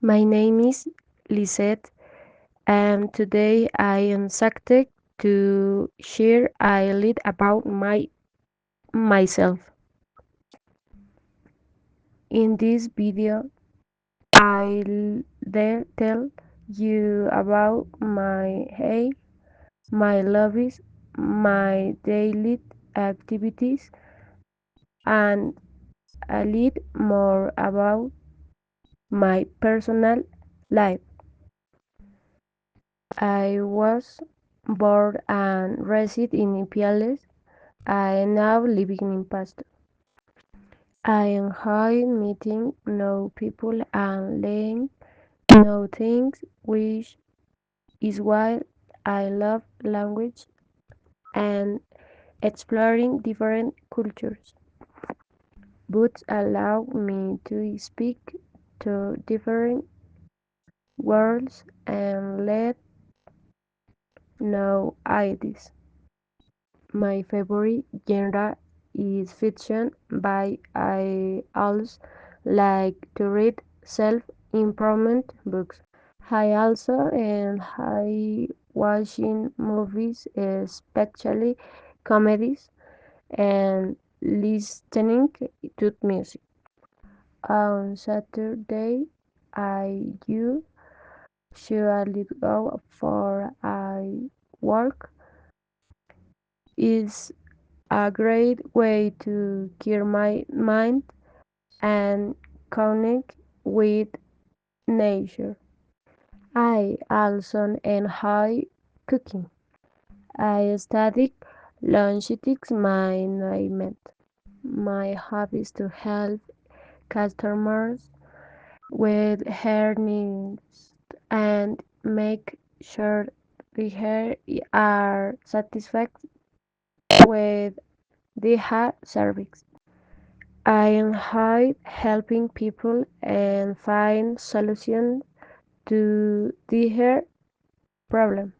My name is Lisette, and today I am excited to share a little about myself. In this video, I'll tell you about my hey, my hobbies, my daily activities, and a little more about my personal life. I was born and raised in Ipiales. I am now living in Pasto. I enjoy meeting new people and learning new things, which is why I love language and exploring different cultures. Books allow me to speak to different worlds and let new ideas. My favorite genre is fiction, but I also like to read self-improvement books. I also enjoy watching movies, especially comedies, and listening to music. On Saturday, I usually go for a walk. It's a great way to clear my mind and connect with nature. I also enjoy cooking. I study logistics management. My hobby is to help customers with their needs and make sure they are satisfied with their service. I enjoy helping people and find solutions to their problems.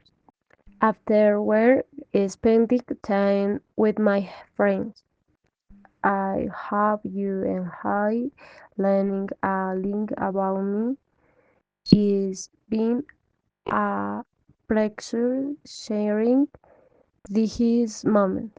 After work, spending time with my friends. I hope you enjoy learning a link about me. It's been a pleasure sharing this moment.